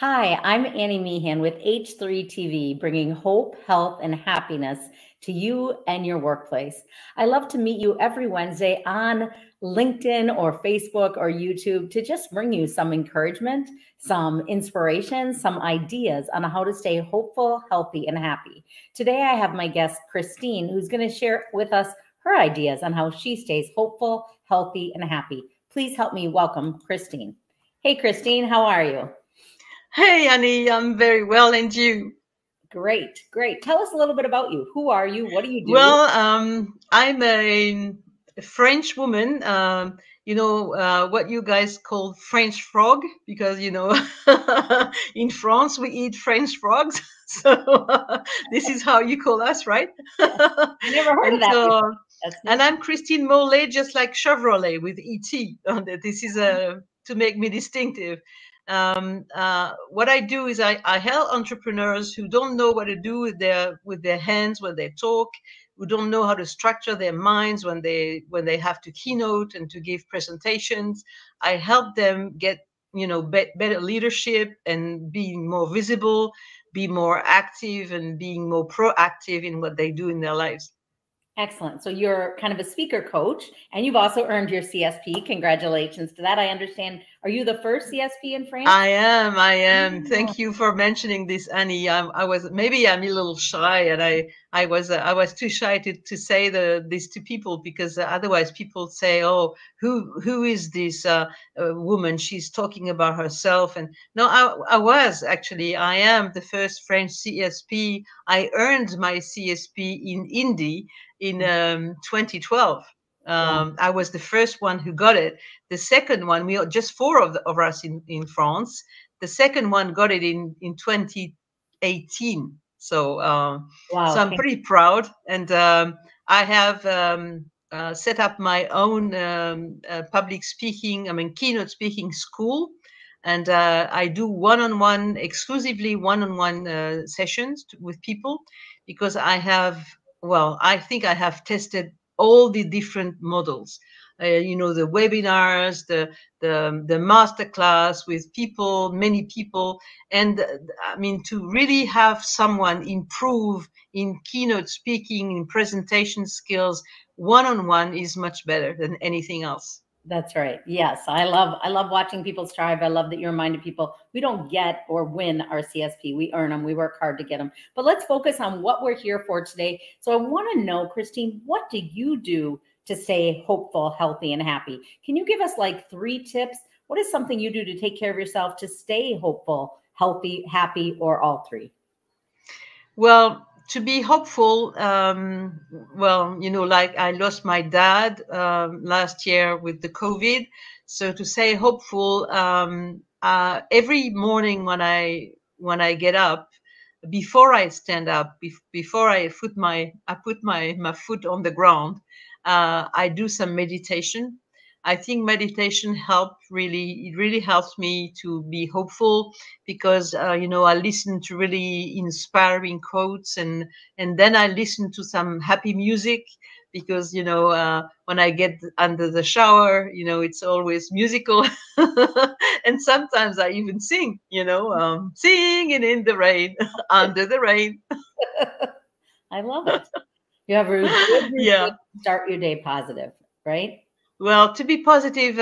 Hi, I'm Annie Meehan with H3 TV, bringing hope, health, and happiness to you and your workplace. I love to meet you every Wednesday on LinkedIn or Facebook or YouTube to just bring you some encouragement, some inspiration, some ideas on how to stay hopeful, healthy, and happy. Today, I have my guest, Christine, who's going to share with us her ideas on how she stays hopeful, healthy, and happy. Please help me welcome Christine. Hey, Christine, how are you? Hey, Annie, I'm very well, and you? Great, great. Tell us a little bit about you. Who are you? What do you do? Well, I'm a French woman. What you guys call French frog, because in France we eat French frogs. So this is how you call us, right? I never heard of And that so, before. That's new. and I'm Christine Mollet, just like Chevrolet with ET. This is to make me distinctive. What I do is I help entrepreneurs who don't know what to do with their hands when they talk, who don't know how to structure their minds when they have to keynote and to give presentations. I help them get better leadership and being more visible, be more active, and being more proactive in what they do in their lives. Excellent. So you're kind of a speaker coach, and you've also earned your CSP. Congratulations to that. I understand. Are you the first CSP in France? I am. Oh, Thank you for mentioning this, Annie. I was maybe I'm a little shy, and I was too shy to say this to people, because otherwise people say, "Oh, who is this woman? She's talking about herself." And no, I am the first French CSP. I earned my CSP in Indy in 2012. wow. I was the first one who got it. The second one, we are just four of us in France. The second one got it in 2018. So Wow. I'm pretty proud, and I have set up my own public speaking, keynote speaking school, and I do one-on-one, exclusively one-on-one sessions with people, because I think I have tested all the different models. The webinars, the master class with people, many people, and to really have someone improve in keynote speaking, in presentation skills, one-on-one is much better than anything else. That's right. Yes, I love watching people strive. I love that you reminded people we don't get or win our CSP. We earn them. We work hard to get them. But let's focus on what we're here for today. So I want to know, Christine, what do you do to stay hopeful, healthy, and happy? Can you give us like 3 tips? What is something you do to take care of yourself to stay hopeful, healthy, happy, or all three? Well, to be hopeful, like I lost my dad last year with the COVID. So to say hopeful, every morning when I get up, before I stand up, before I put my foot on the ground, I do some meditation. I think meditation it really helps me to be hopeful, because I listen to really inspiring quotes, and then I listen to some happy music, because when I get under the shower, it's always musical. And sometimes I even sing, singing in the rain, under the rain. I love it. You have a good routine Yeah. to start your day positive, right? Well, to be positive,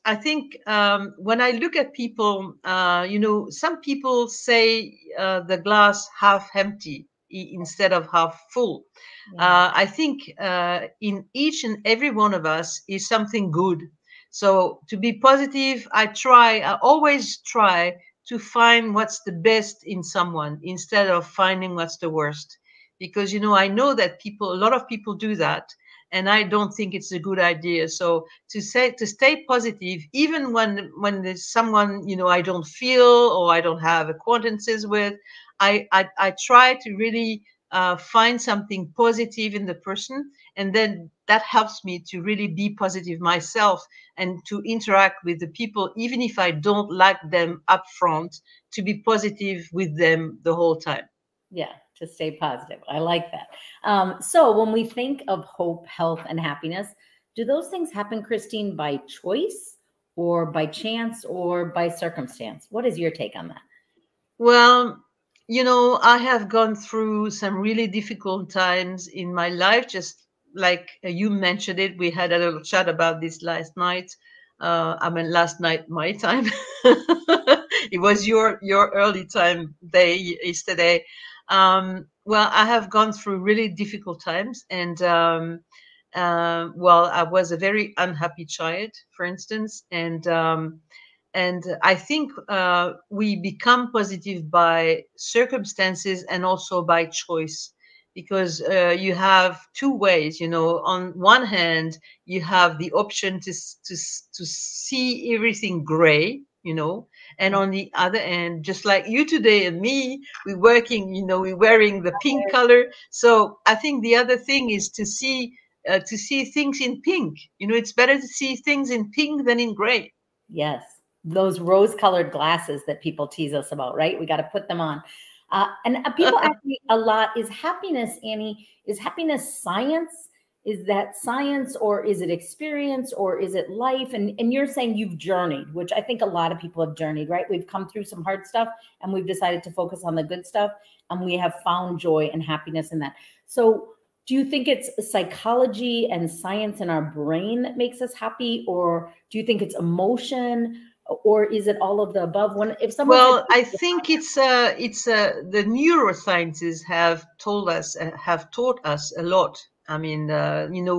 I think when I look at people, some people say the glass half empty instead of half full. Yeah. I think in each and every one of us is something good. So to be positive, I always try to find what's the best in someone instead of finding what's the worst. Because, I know that a lot of people do that, and I don't think it's a good idea. So to stay positive, even when there's someone I don't feel or I don't have acquaintances with, I try to really find something positive in the person, and then that helps me to really be positive myself and to interact with the people, even if I don't like them up front, to be positive with them the whole time. Yeah, to stay positive. I like that. So when we think of hope, health, and happiness, do those things happen, Christine, by choice or by chance or by circumstance? What is your take on that? Well, I have gone through some really difficult times in my life, just like you mentioned it. We had a little chat about this last night. I mean, last night, my time. It was your early time day yesterday. Well, I have gone through really difficult times, and well, I was a very unhappy child, for instance, and I think we become positive by circumstances and also by choice, because you have two ways. On one hand, you have the option to see everything gray, and on the other end, just like you today and me, we're working, we're wearing the pink color. So I think the other thing is to see things in pink. It's better to see things in pink than in gray. Yes, those rose-colored glasses that people tease us about, right? We got to put them on. And people ask me a lot, is happiness, Annie, is happiness science? Is that science, or is it experience, or is it life? And you're saying you've journeyed, which I think a lot of people have journeyed, right? We've come through some hard stuff and we've decided to focus on the good stuff, and we have found joy and happiness in that. So do you think it's psychology and science in our brain that makes us happy, or do you think it's emotion, or is it all of the above? If someone Well, said, I think it's the neurosciences have taught us a lot. I mean,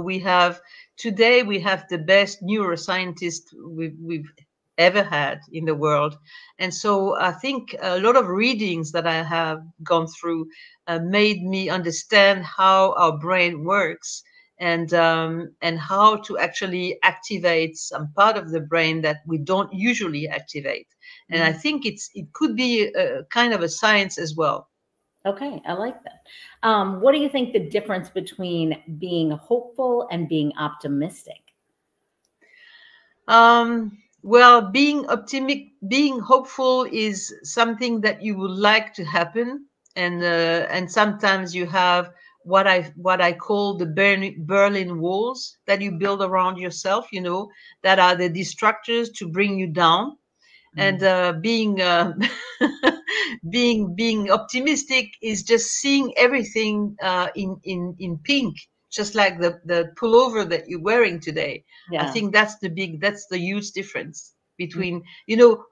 we have the best neuroscientists we've ever had in the world, and so I think a lot of readings that I have gone through made me understand how our brain works, and how to actually activate some part of the brain that we don't usually activate. And I think it could be a kind of a science as well. okay, I like that. What do you think the difference between being hopeful and being optimistic? Well, being hopeful is something that you would like to happen, and sometimes you have what I call the Berlin walls that you build around yourself. That are the distractors to bring you down. And being being optimistic is just seeing everything in pink, just like the pullover that you're wearing today. I Yeah. think that's the huge difference between,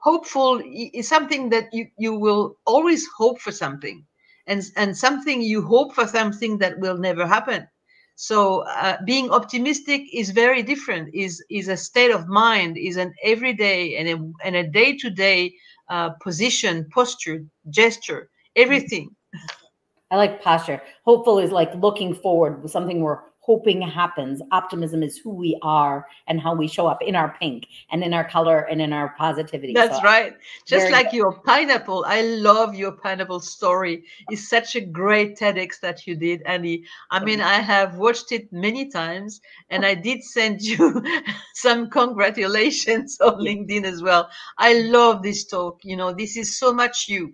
hopeful is something that you will always hope for something, and something you hope for something that will never happen. So being optimistic is very different. Is a state of mind, is an everyday and a day-to-day position, posture, gesture, everything. I like posture. Hopeful is like looking forward, something we're hoping happens. Optimism is who we are and how we show up in our pink and in our color and in our positivity. So That's right. Just very like good. your pineapple. I love your pineapple story. It's such a great TEDx that you did, Annie. I mean, I have watched it many times, and I did send you some congratulations on LinkedIn as well. I love this talk. This is so much you.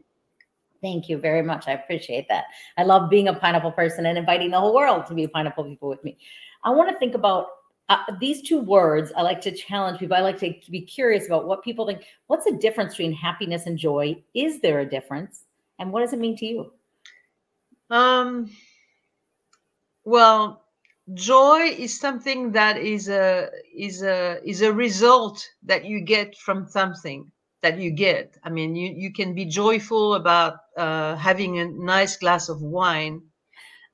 Thank you very much. I appreciate that. I love being a pineapple person and inviting the whole world to be pineapple people with me. I want to think about these two words. I like to challenge people. I like to be curious about what people think. What's the difference between happiness and joy? Is there a difference? And what does it mean to you? Um, well, joy is something that is a result that you get from something that you get. I mean, you can be joyful about having a nice glass of wine,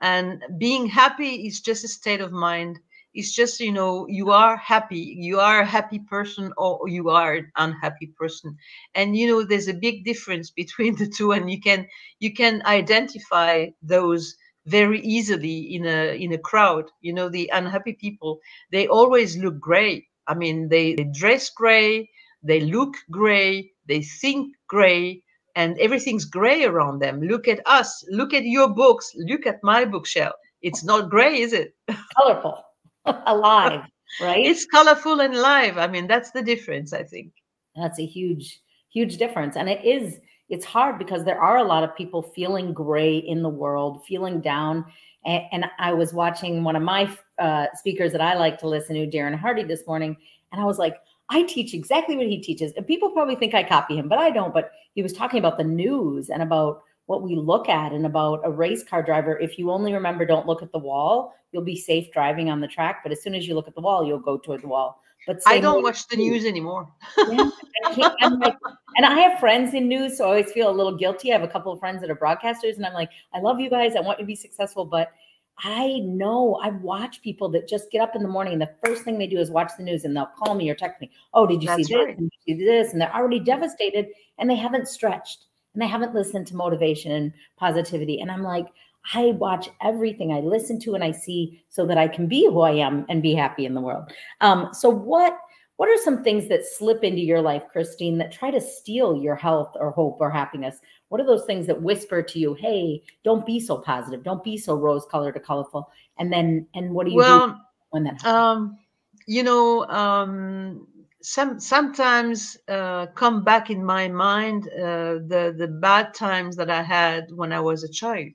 and being happy is just a state of mind. It's just, you are happy, you are a happy person, or you are an unhappy person. And there's a big difference between the two, and you can identify those very easily in a crowd. The unhappy people, they always look gray. I mean, they dress gray, they look gray, they think gray, and everything's gray around them. Look at us, look at your books, look at my bookshelf. It's not gray, is it? Colorful, alive, right? It's colorful and live. I mean, that's the difference, I think. That's a huge, huge difference. And it's hard because there are a lot of people feeling gray in the world, feeling down. And I was watching one of my speakers that I like to listen to, Darren Hardy, this morning. And I was like, I teach exactly what he teaches. And people probably think I copy him, but I don't. But he was talking about the news and about what we look at and about a race car driver. If you only remember, don't look at the wall, you'll be safe driving on the track. But as soon as you look at the wall, you'll go toward the wall. But I same don't way, watch the news anymore. yeah, I can't. I'm like, and I have friends in news, so I always feel a little guilty. I have a couple of friends that are broadcasters, and I'm like, I love you guys. I want you to be successful, but I know I watch people that just get up in the morning and the first thing they do is watch the news, and they'll call me or text me. Oh, did you see That's this? right. And did you see this? And they're already devastated, and they haven't stretched, and they haven't listened to motivation and positivity. And I'm like, I watch everything I listen to and I see so that I can be who I am and be happy in the world. So what are some things that slip into your life, Christine, that try to steal your health or hope or happiness? What are those things that whisper to you, hey, don't be so positive, don't be so rose-colored or colorful? And what do you do Well, when that happens? you know, sometimes come back in my mind the bad times that I had when I was a child,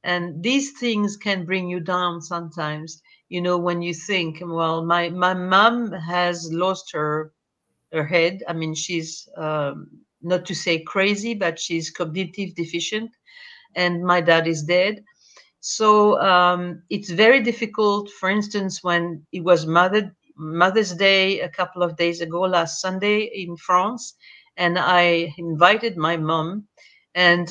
and these things can bring you down sometimes. You know, when you think, well, my mom has lost her head. I mean, she's not to say crazy, but she's cognitive deficient, and my dad is dead. So it's very difficult. For instance, when it was Mother's Day a couple of days ago, last Sunday in France, and I invited my mom, and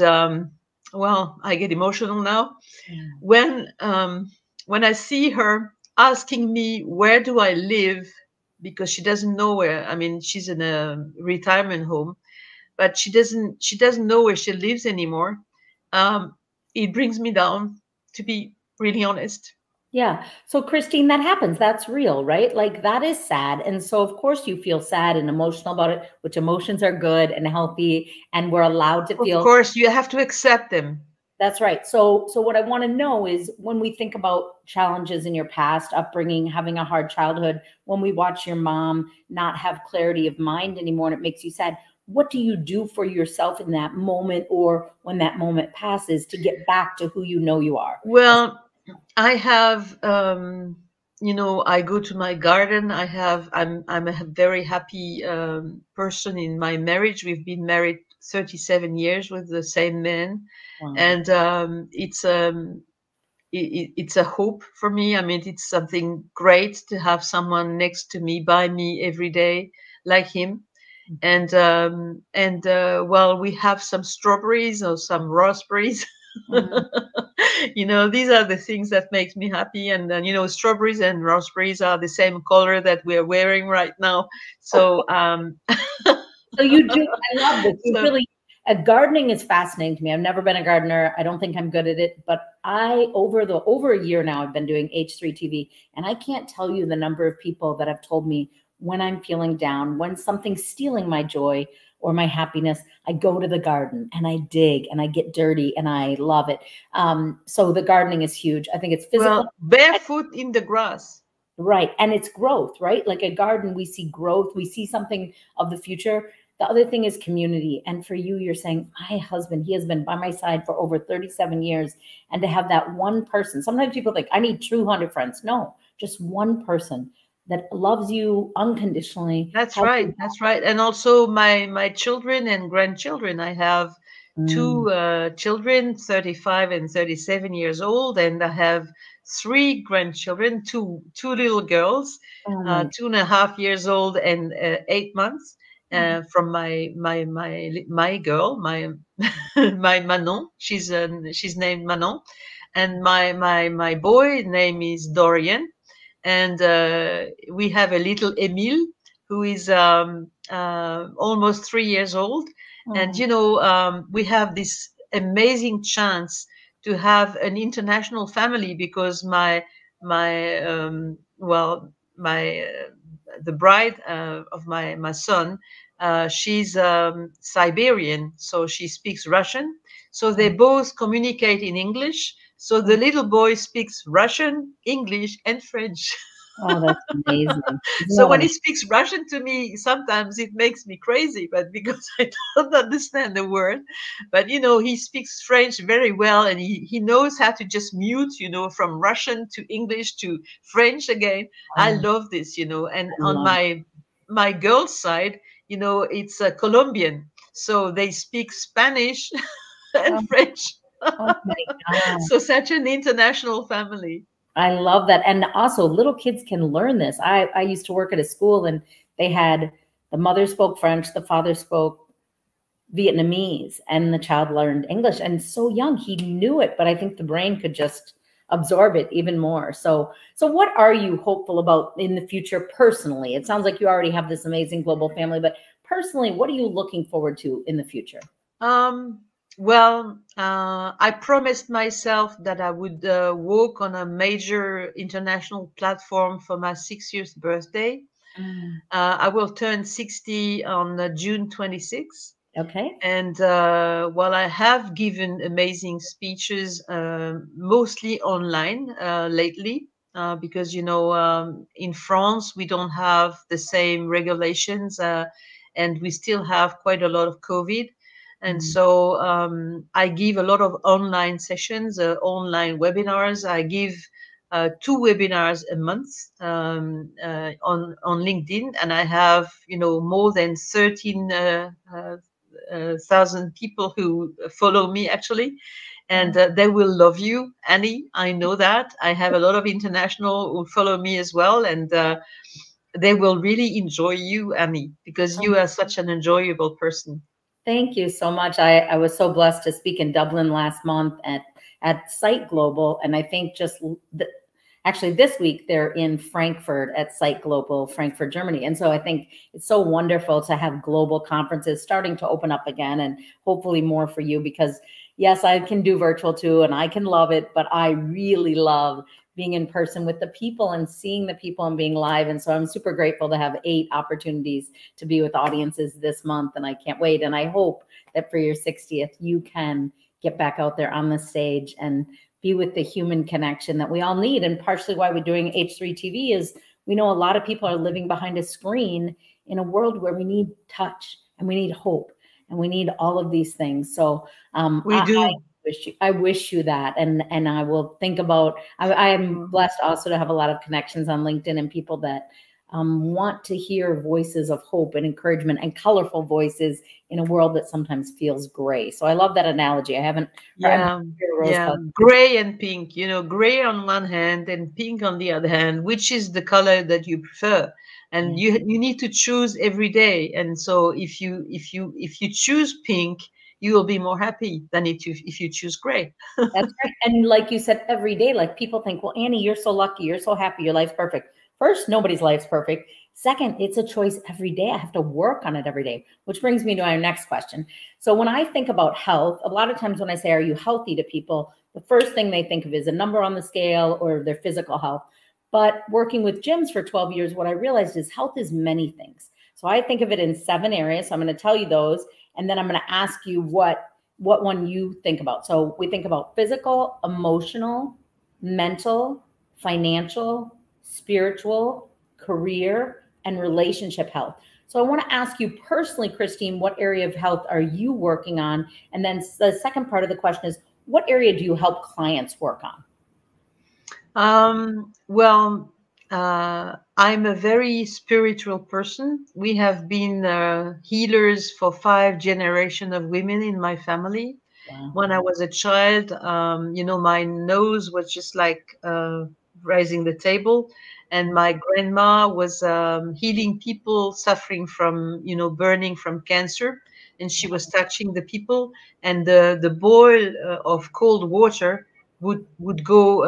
well, I get emotional now Mm. when I see her asking me where do I live, because she doesn't know where. I mean, she's in a retirement home, but she doesn't know where she lives anymore. Um, it brings me down, to be really honest. Yeah. So, Christine, that happens. That's real, right? Like that is sad. And so, of course, you feel sad and emotional about it, which emotions are good and healthy, and we're allowed to Of feel. course, you have to accept them. That's right. So what I want to know is when we think about challenges in your past, upbringing, having a hard childhood, when we watch your mom not have clarity of mind anymore and it makes you sad, what do you do for yourself in that moment or when that moment passes to get back to who you know you are? Well, I have, I go to my garden. I'm a very happy person in my marriage. We've been married 37 years with the same man, Wow. and it's a hope for me. I mean, it's something great to have someone next to me, by me every day, like him. And well, we have some strawberries or some raspberries. Mhm. These are the things that makes me happy. And then, strawberries and raspberries are the same color that we're wearing right now. So So you do, I love this. You so really, gardening is fascinating to me. I've never been a gardener. I don't think I'm good at it, but over a year now, I've been doing H3 TV, and I can't tell you the number of people that have told me when I'm feeling down, when something's stealing my joy or my happiness, I go to the garden and I dig and I get dirty and I love it. So the gardening is huge. I think it's physical. well, barefoot in the grass. Right. And it's growth, right? Like a garden, we see growth, we see something of the future. The other thing is community. And for you, you're saying, my husband, he has been by my side for over 37 years. And to have that one person, sometimes people think, I need 200 friends. No, just one person that loves you unconditionally. That's Has right. your That's right. And also my children and grandchildren. I have Mm. two children, 35 and 37 years old, and I have three grandchildren, two little girls, Oh my 2.5 years old and 8 months. God. From my girl, my my Manon. She's named Manon, and my boy name is Dorian, and we have a little Emile who is almost 3 years old. And Oh, we have this amazing chance to have an international family, because my well my the bride of my son, she's Siberian, so she speaks Russian. So they oh, both communicate in English. So the oh, little boy speaks Russian, English, and French. oh, that's amazing. Isn't So that when he amazing? speaks Russian to me, sometimes it makes me crazy, but because I don't understand the word. But he speaks French very well, and he knows how to just mute, from Russian to English to French again. I Oh, love this, and I love it. my girl's side, it's Colombian, so they speak Spanish and Oh, French. oh my God. So such an international family. I love that. And also, little kids can learn this. I used to work at a school and they had the mother spoke French, the father spoke Vietnamese, and the child learned English. And so young, he knew it, but I think the brain could just absorb it even more. So what are you hopeful about in the future personally? It sounds like you already have this amazing global family, but personally, what are you looking forward to in the future? Um, I promised myself that I would work on a major international platform for my 6th birthday. Mm, I will turn 60 on June 26th. okay. And while I have given amazing speeches, mostly online lately, because in France we don't have the same regulations, and we still have quite a lot of COVID, and Mm, so I give a lot of online sessions, online webinars. I give 2 webinars a month on LinkedIn, and I have more than 13,000 people who follow me actually, and wow. they will love you, Annie. I know that. I have a lot of international who follow me as well, and they will really enjoy you, Annie, because you are such an enjoyable person. Thank you so much. I was so blessed to speak in Dublin last month at Site Global, and I think actually this week they're in Frankfurt at Site Global, Frankfurt, Germany. And so I think it's so wonderful to have global conferences starting to open up again, and hopefully more for you, because yes, I can do virtual too, and I can love it, but I really love being in person with the people and seeing the people and being live. And so I'm super grateful to have 8 opportunities to be with audiences this month, and I can't wait. And I hope that for your 60th, you can get back out there on the stage and be with the human connection that we all need. And partially why we're doing H3 TV is we know a lot of people are living behind a screen in a world where we need touch and we need hope and we need all of these things. So We do. I wish you that, and I will think about. I am blessed also to have a lot of connections on LinkedIn and people that want to hear voices of hope and encouragement and colorful voices in a world that sometimes feels gray. So I love that analogy. I haven't Yeah, rose yeah. color. Gray and pink, gray on one hand and pink on the other hand, which is the color that you prefer. And Yeah. you need to choose every day. And so if you choose pink, you will be more happy than if you choose gray. That's right. And like you said, every day, like people think, well, Annie, you're so lucky. You're so happy. Your life's perfect. First, nobody's life's perfect. Second, it's a choice every day. I have to work on it every day, which brings me to our next question. So when I think about health, a lot of times when I say, are you healthy to people, the first thing they think of is a number on the scale or their physical health. But working with gyms for 12 years, what I realized is health is many things. So I think of it in 7 areas. So I'm going to tell you those, and then I'm going to ask you what one you think about. So we think about physical, emotional, mental, financial, spiritual, career, and relationship health. So I want to ask you personally, Christine, what area of health are you working on? And then the second part of the question is, what area do you help clients work on? Well, I'm a very spiritual person. We have been healers for 5 generations of women in my family. Wow. When I was a child, my nose was just like raising the table, and my grandma was healing people suffering from, burning from cancer, and she was touching the people, and the boil of cold water would go,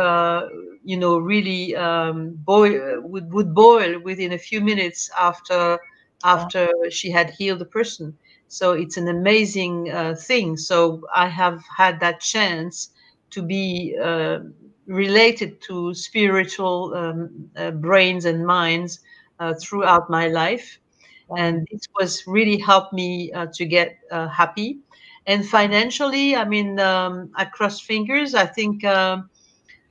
really would boil within a few minutes Wow. after she had healed the person. So it's an amazing thing. So I have had that chance to be related to spiritual brains and minds throughout my life. Wow. And it was really helped me to get happy. And financially, I mean, I cross fingers. I think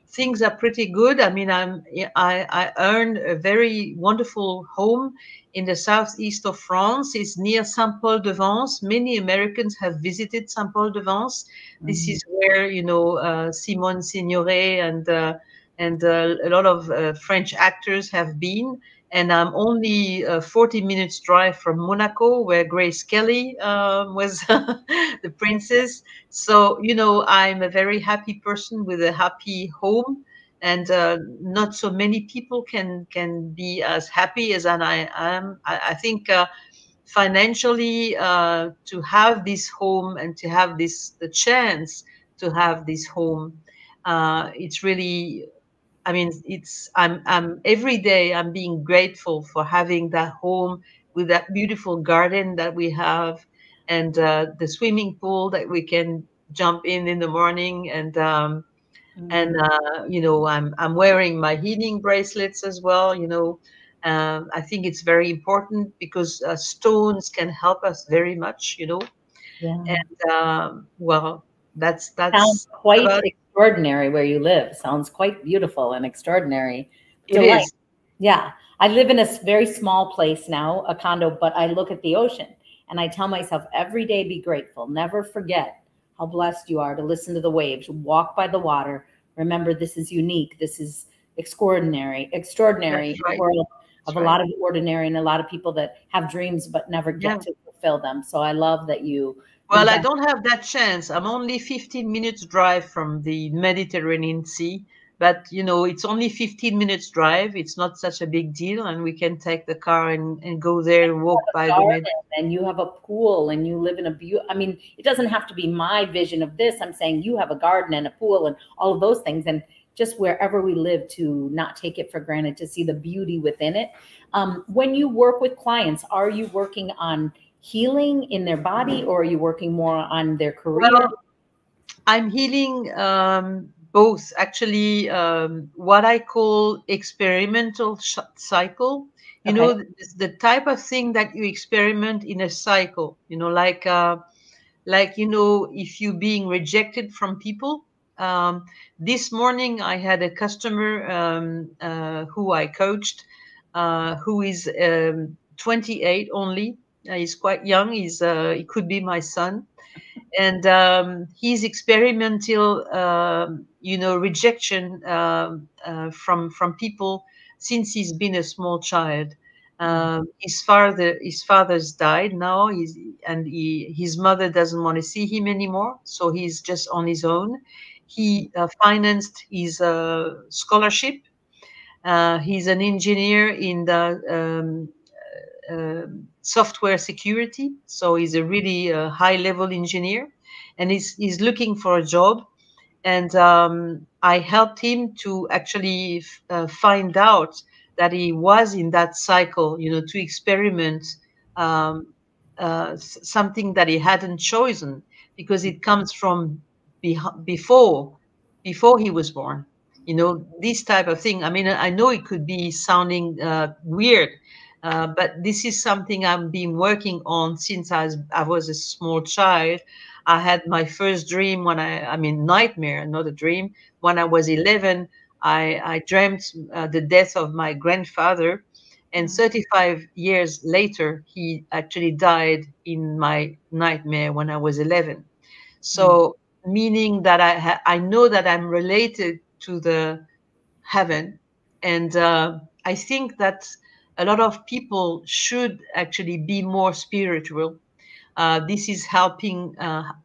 things are pretty good. I mean, I earned a very wonderful home in the southeast of France. It's near Saint-Paul-de-Vence. Many Americans have visited Saint-Paul-de-Vence. This Mhm. is where Simone Signoret and a lot of French actors have been. and I'm only 40 minutes drive from Monaco, where Grace Kelly was the princess. So, you know, I'm a very happy person with a happy home, and not so many people can be as happy as I am. I think financially, to have this home and to have this the chance to have this home, it's really, I mean, I'm every day I'm being grateful for having that home with that beautiful garden that we have, and the swimming pool that we can jump in the morning, and you know, I'm wearing my healing bracelets as well. You know, I think it's very important because stones can help us very much. You know, Yeah. and well, Sounds that's quite about extraordinary where you live. Sounds quite beautiful and extraordinary. it Delight. is. Yeah. I live in a very small place now, a condo, but I look at the ocean and I tell myself every day be grateful. Never forget how blessed you are to listen to the waves, walk by the water. Remember, this is unique. This is extraordinary That's in a right. world of That's a right. lot of ordinary and a lot of people that have dreams but never Yeah. get to fulfill them. So I love that you Well, moved I on. don't have that chance. I'm only 15 minutes drive from the Mediterranean Sea, but you know, it's only 15 minutes drive. It's not such a big deal, and we can take the car and go there and walk by the Garden Med. and you have a pool and you live in a I mean, it doesn't have to be my vision of this. I'm saying you have a garden and a pool and all of those things. And just wherever we live, to not take it for granted, to see the beauty within it. When you work with clients, are you working on healing in their body or are you working more on their career? Well, I'm healing both, actually. What I call experimental cycle. You Okay. know, the type of thing that you experiment in a cycle. You know, like, you know, if you being rejected from people. This morning I had a customer who I coached, who is 28 only. He's quite young. He could be my son, and he's experimental, you know, rejection from people since he's been a small child. His father's died now. His mother doesn't want to see him anymore, so he's just on his own. He financed his scholarship. He's an engineer in the software security, so he's a really high level engineer, and he's looking for a job. And I helped him to actually find out that he was in that cycle, you know, to experiment um, something that he hadn't chosen, because it comes from before he was born. You know, this type of thing. I mean, I know it could be sounding weird, but this is something I've been working on since I was a small child. I had my first dream I mean, nightmare, not a dream. When I was 11, I dreamt the death of my grandfather. And 35 years later, he actually died in my nightmare when I was 11. So, meaning that I know that I'm related to the heaven. And I think that a lot of people should actually be more spiritual. This is helping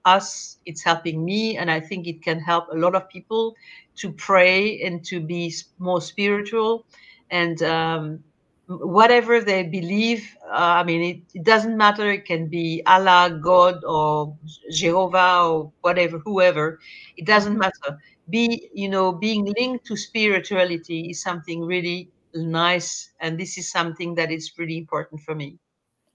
us, it's helping me, and I think it can help a lot of people to pray and to be more spiritual. And whatever they believe, I mean, it doesn't matter. It can be Allah, God, or Jehovah, or whatever, whoever. It doesn't matter. You know, being linked to spirituality is something really nice, and this is something that is really important for me.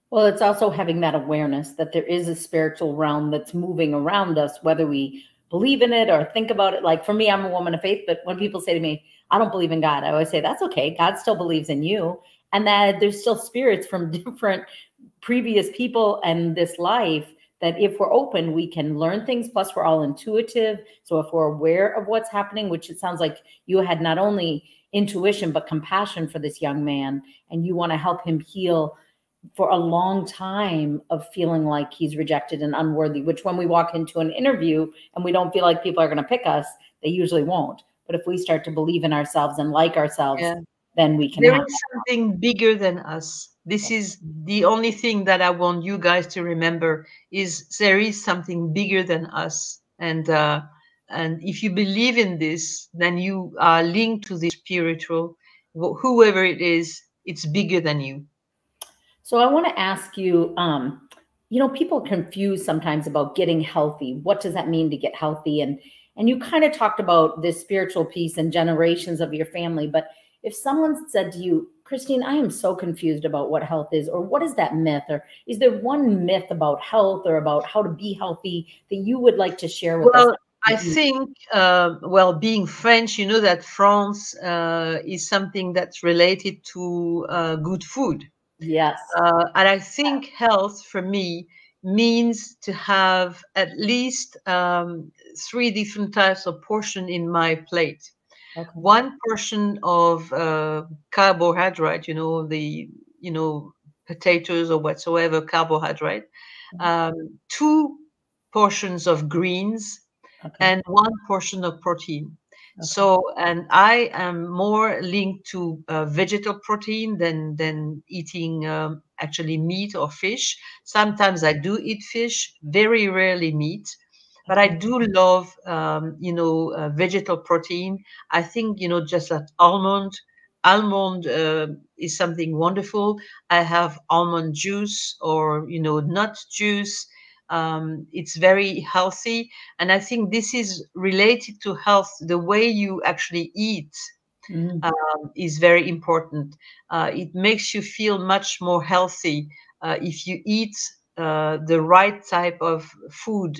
Well, it's also having that awareness that there is a spiritual realm that's moving around us, whether we believe in it or think about it. Like for me, I'm a woman of faith, but when people say to me, I don't believe in God, I always say, that's okay. God still believes in you. And that there's still spirits from different previous people and this life, that if we're open, we can learn things. Plus, we're all intuitive. So if we're aware of what's happening, which it sounds like you had not only intuition, but compassion for this young man, and you want to help him heal for a long time of feeling like he's rejected and unworthy, which when we walk into an interview and we don't feel like people are going to pick us, they usually won't. But if we start to believe in ourselves and like ourselves, Yeah. then we can There have is something bigger than us. This that. is the only thing that I want you guys to remember, is there is something bigger than us. And if you believe in this, then you are linked to the spiritual, whoever it is, it's bigger than you. So I want to ask you, people are confused sometimes about getting healthy. What does that mean to get healthy? And you kind of talked about this spiritual piece and generations of your family. But if someone said to you, Christine, I am so confused about what health is, or what is that myth? Or is there one myth about health or about how to be healthy that you would like to share with us? Well, I think, well, being French, you know that France is something that's related to good food. Yes. And I think health for me means to have at least three different types of portion in my plate. Okay. One portion of carbohydrate, you know, potatoes or whatsoever carbohydrate. Two portions of greens Okay. and one portion of protein. Okay. So, and I am more linked to vegetal protein than eating actually meat or fish. Sometimes I do eat fish, very rarely meat, but I Okay. do love, vegetal protein. I think, just like almond is something wonderful. I have almond juice or, nut juice. It's very healthy. And I think this is related to health. The way you actually eat Mm. is very important. It makes you feel much more healthy if you eat the right type of food,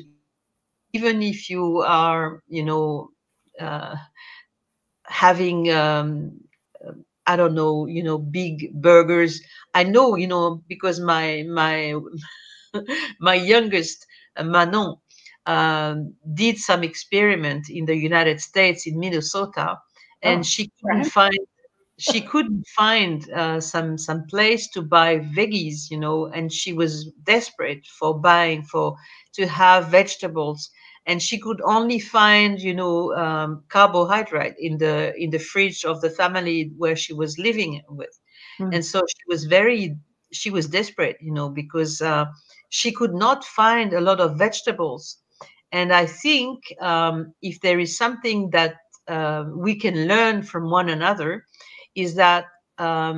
even if you are, uh, having I don't know, big burgers. I know, because my my youngest, Manon, did some experiment in the United States in Minnesota, and Oh, right. she couldn't find some place to buy veggies, and she was desperate for buying for to have vegetables, and she could only find carbohydrate in the fridge of the family where she was living with, and Mm. so she was desperate, because she could not find a lot of vegetables. And I think if there is something that we can learn from one another, is that I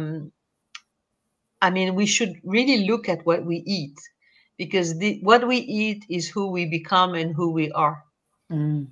mean, we should really look at what we eat, because what we eat is who we become and who we are. Mm.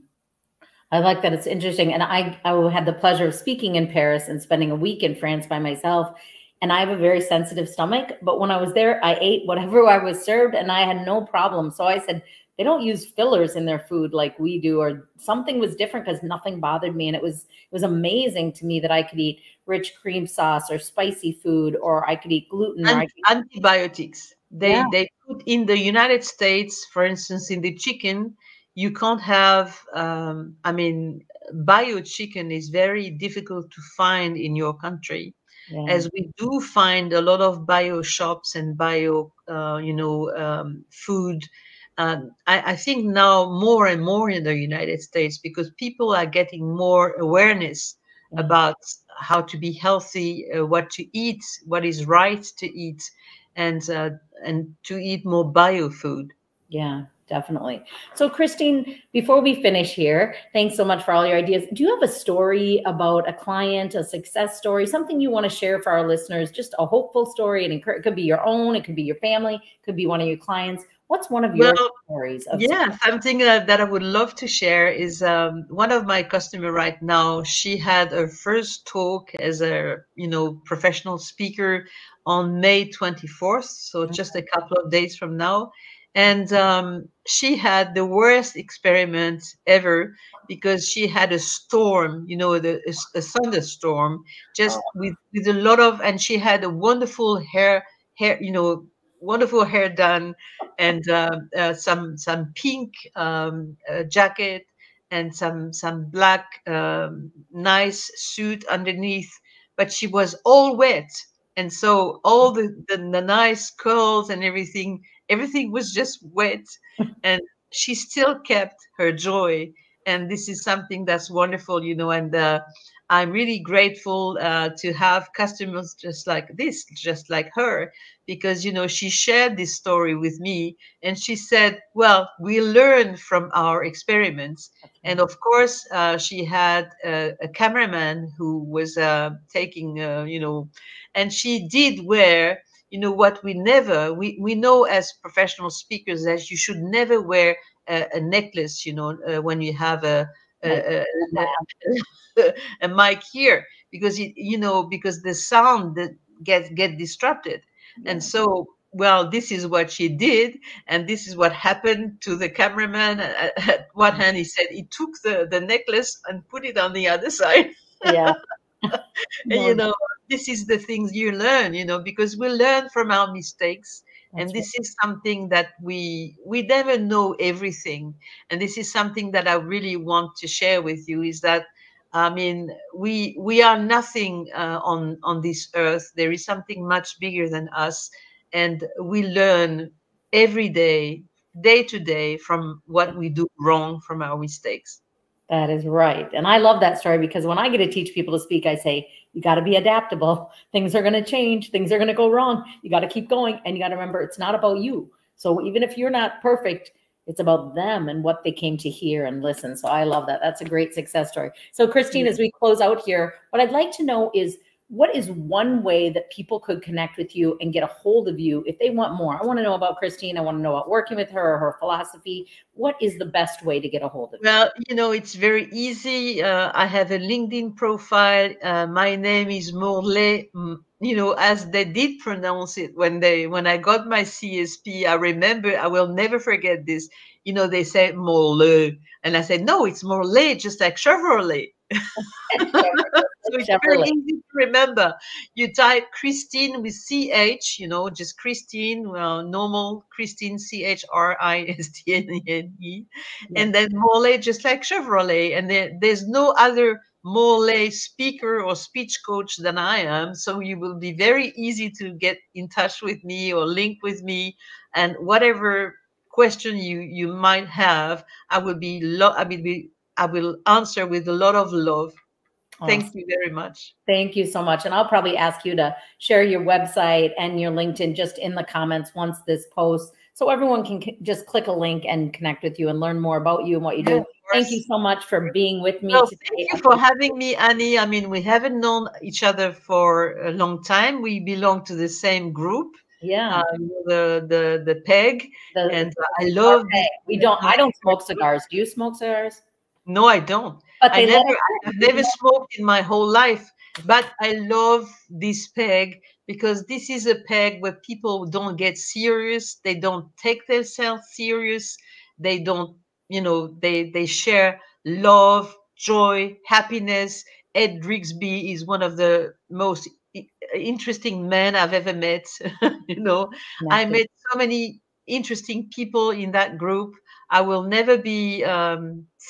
I like that. It's interesting. And I had the pleasure of speaking in Paris and spending a week in France by myself. And I have a very sensitive stomach. But when I was there, I ate whatever I was served and I had no problem. So I said, they don't use fillers in their food like we do, or something was different because nothing bothered me. And it was amazing to me that I could eat rich cream sauce or spicy food, or I could eat gluten, or And I could, antibiotics. yeah, They put in the United States, for instance, in the chicken, you can't have. I mean, bio chicken is very difficult to find in your country, yeah, as we do find a lot of bio shops and bio, food. I think now more and more in the United States, because people are getting more awareness yeah. about how to be healthy, what to eat, what is right to eat, and uh, and to eat more bio food. Yeah, definitely. So, Christine, before we finish here, thanks so much for all your ideas. Do you have a story about a client, a success story, something you want to share for our listeners? Just a hopeful story, and it could be your own, it could be your family, it could be one of your clients. What's one of your Well, stories of success? yeah, something that I would love to share is one of my customer right now. She had her first talk as a professional speaker on May 24th, so just a couple of days from now, and she had the worst experiment ever, because she had a storm, a thunderstorm, just with a lot of, and she had a wonderful hair, wonderful hair done, and some pink jacket, and some black nice suit underneath, but she was all wet, and so all the nice curls and everything was just wet, and she still kept her joy. And this is something that's wonderful, and I'm really grateful to have customers just like this, just like her, because, you know, she shared this story with me and she said, well, we learn from our experiments. That's And right. of course, she had a cameraman who was taking, you know, and she did wear, you know, what we know as professional speakers, that you should never wear a necklace, you know, when you have Right. a, a mic here, because you know, because the sound that get disrupted. And Yeah. so, well, this is what she did, and this is what happened to the cameraman. At one hand, he said he took the necklace and put it on the other side. Yeah. And you No, know, this is the things you learn, you know, because we learn from our mistakes. And that's right. this is something that we never know everything. And this is something that I really want to share with you, is that, I mean, we are nothing on this earth. There is something much bigger than us, and we learn every day, day to day, from what we do wrong, from our mistakes. That is right. And I love that story because when I get to teach people to speak, I say, you got to be adaptable. Things are going to change. Things are going to go wrong. You got to keep going. And you got to remember, it's not about you. So even if you're not perfect, it's about them and what they came to hear and listen. So I love that. That's a great success story. So Christine, as we close out here, what I'd like to know is, what is one way that people could connect with you and get a hold of you if they want more? I want to know about Christine. I want to know about working with her, her philosophy. What is the best way to get a hold of you? Well, you know, it's very easy. I have a LinkedIn profile. My name is Morlaix. You know, as they did pronounce it when I got my CSP. I remember, I will never forget this. You know, they say Morlaix, and I said, no, it's Morlaix, just like Chevrolet. So it's very Chevrolet. easy to remember. You type Christine with CH, you know, just Christine, well, normal Christine, Christine, Yeah. and then Morlaix, just like Chevrolet. And there's no other Morlaix speaker or speech coach than I am. So you will be very easy to get in touch with me or link with me. And whatever question you might have, I will answer with a lot of love. Thank Awesome. you very much. Thank you so much. And I'll probably ask you to share your website and your LinkedIn just in the comments once this posts, so everyone can just click a link and connect with you and learn more about you and what you Yeah, do. of Thank you course. so much for being with me Well, thank today. you for having me, Annie. I mean, we haven't known each other for a long time. We belong to the same group, Yeah. the PEG, The and I love this. I don't smoke cigars. Do you smoke cigars? No, I don't. But they let us I've in. never smoked in my whole life, but I love this peg because this is a peg where people don't get serious. They don't take themselves serious. They don't, you know, they share love, joy, happiness. Ed Grigsby is one of the most interesting men I've ever met. You know, I Connected. met so many interesting people in that group. I will never be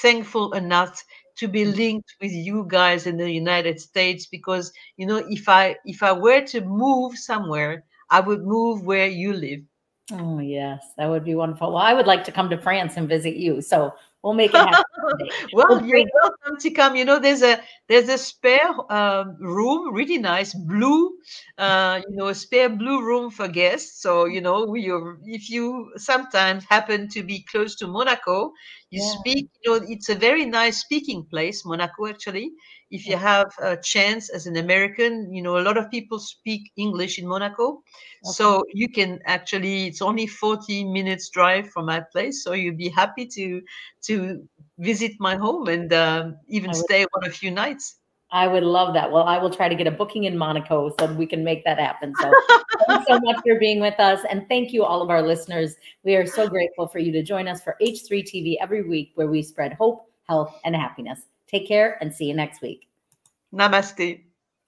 thankful enough to be linked with you guys in the United States, because you know, if I were to move somewhere, I would move where you live. Oh, yes, that would be wonderful. Well, I would like to come to France and visit you, so we'll make it happen someday. Well, Well, you're great. welcome to come. You know, there's a spare room, really nice blue, you know, a spare blue room for guests. So you know, if you sometimes happen to be close to Monaco, you Yeah. speak. You know, it's a very nice speaking place, Monaco. Actually, if you Okay. have a chance as an American, you know, a lot of people speak English in Monaco. Okay. So you can actually, it's only 40 minutes drive from my place. So you'd be happy to visit my home and even I would stay one a few nights. I would love that. Well, I will try to get a booking in Monaco so we can make that happen. So thanks so much for being with us. And thank you, all of our listeners. We are so grateful for you to join us for H3 TV every week, where we spread hope, health, and happiness. Take care and see you next week. Namaste.